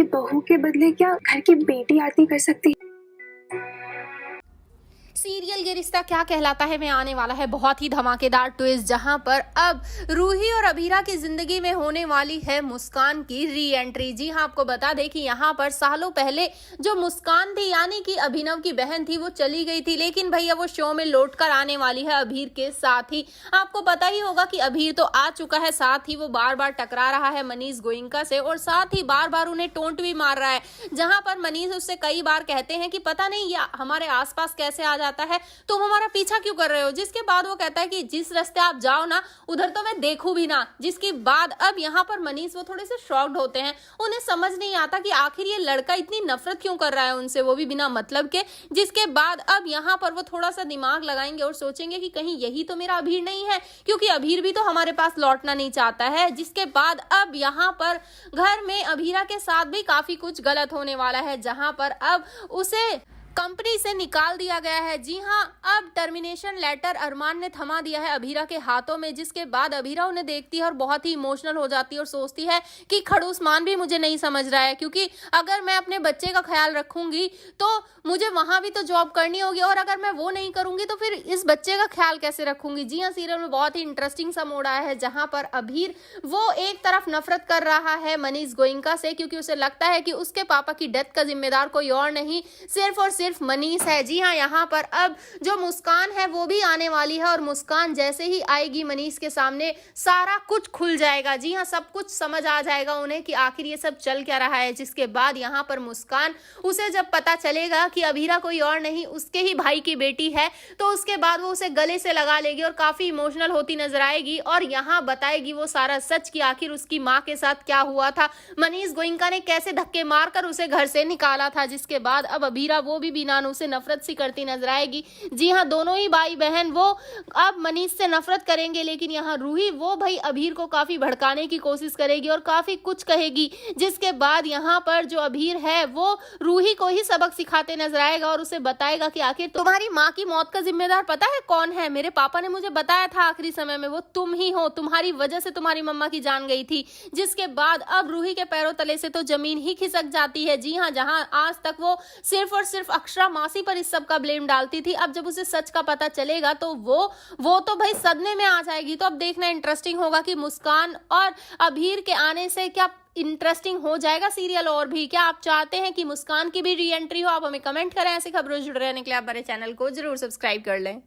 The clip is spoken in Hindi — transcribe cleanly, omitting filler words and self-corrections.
बहू के बदले क्या घर की बेटी आरती कर सकती है? सीरियल ये रिश्ता क्या कहलाता है में आने वाला है बहुत ही धमाकेदार ट्विस्ट, जहां पर अब रूही और अभीरा की जिंदगी में होने वाली है मुस्कान की री एंट्री। जी हां, आपको बता दें कि यहां पर सालों पहले जो मुस्कान थी यानी कि अभिनव की बहन थी वो चली गई थी, लेकिन भैया वो शो में लौट कर आने वाली है अभीर के साथ ही। आपको पता ही होगा कि अभीर तो आ चुका है, साथ ही वो बार बार टकरा रहा है मनीष गोयनका से और साथ ही बार बार उन्हें टोंट भी मार रहा है, जहां पर मनीष उससे कई बार कहते हैं कि पता नहीं ये हमारे आसपास कैसे आ जाता है, तुम हमारा पीछा क्यों कर रहे हो। जिसके बाद वो कहता है कि जिस रास्ते आप जाओ ना उधर तो मैं देखूं भी ना। जिसके बाद अब यहाँ पर मनीष वो थोड़े से शॉक्ड होते हैं, उन्हें समझ नहीं आता कि आखिर ये लड़का इतनी नफरत क्यों कर रहा है उनसे, वो भी बिना मतलब के। जिसके बाद अब यहाँ पर वो थोड़ा सा दिमाग लगाएंगे और सोचेंगे कि कहीं यही तो मेरा अभीर नहीं है, क्योंकि अभीर भी तो हमारे पास लौटना नहीं चाहता है। जिसके बाद अब यहाँ पर घर में अभीरा के साथ भी काफी कुछ गलत होने वाला है, जहां पर अब उसे कंपनी से निकाल दिया गया है। जी हां, अब टर्मिनेशन लेटर अरमान ने थमा दिया है अभीरा के हाथों में। जिसके बाद अभीरा उन्हें देखती है और बहुत ही इमोशनल हो जाती है और सोचती है कि खड़ूस मान भी मुझे नहीं समझ रहा है, क्योंकि अगर मैं अपने बच्चे का ख्याल रखूंगी तो मुझे वहां भी तो जॉब करनी होगी, और अगर मैं वो नहीं करूंगी तो फिर इस बच्चे का ख्याल कैसे रखूंगी। जी हाँ, सीरियल में बहुत ही इंटरेस्टिंग सा मोड़ आया है, जहां पर अभीर वो एक तरफ नफरत कर रहा है मनीष गोयनका से, क्योंकि उसे लगता है कि उसके पापा की डेथ का जिम्मेदार कोई और नहीं सिर्फ और सिर्फ मनीष है। जी हाँ, यहाँ पर अब जो मुस्कान है वो भी आने वाली है, और मुस्कान जैसे ही आएगी मनीष के सामने सारा कुछ खुल जाएगा। जी हाँ, सब कुछ समझ आ जाएगा उन्हें कि आखिर ये सब चल क्या रहा है। जिसके बाद यहाँ पर मुस्कान उसे जब पता चलेगा कि अभीरा कोई और नहीं उसके ही भाई की बेटी है, तो उसके बाद वो उसे गले से लगा लेगी और काफी इमोशनल होती नजर आएगी और यहाँ बताएगी वो सारा सच कि आखिर उसकी माँ के साथ क्या हुआ था, मनीष गोयनका ने कैसे धक्के मारकर उसे घर से निकाला था। जिसके बाद अब अभीरा वो भी बिना उसे नफरत सी करती नजर आएगी। जी हाँ, दोनों ही भाई बहन वो अब मनीष से नफरत करेंगे, लेकिन यहाँ रूही वो भाई अभीर को काफी भड़काने की कोशिश करेगी और काफी कुछ कहेगी। जिसके बाद यहाँ पर जो अभीर है वो रूही को ही सबक सिखाते नजर आएगा और उसे बताएगा कि आखिर तुम्हारी माँ की मौत का जिम्मेदार पता है कौन है, मेरे पापा ने मुझे बताया था आखिरी समय में वो तुम ही हो, तुम्हारी वजह से तुम्हारी मम्मा की जान गई थी। जिसके बाद अब रूही के पैरों तले से तो जमीन ही खिसक जाती है। जी हाँ, जहां आज तक वो सिर्फ और सिर्फ अक्षरा मासी पर इस सब का ब्लेम डालती थी, अब जब उसे सच का पता चलेगा तो वो तो भाई सदमे में आ जाएगी। तो अब देखना इंटरेस्टिंग होगा कि मुस्कान और अभीर के आने से क्या इंटरेस्टिंग हो जाएगा सीरियल। और भी क्या आप चाहते हैं कि मुस्कान की भी री एंट्री हो, आप हमें कमेंट करें। ऐसी खबरों से जुड़े रहने के लिए आप हमारे चैनल को जरूर सब्सक्राइब कर लें।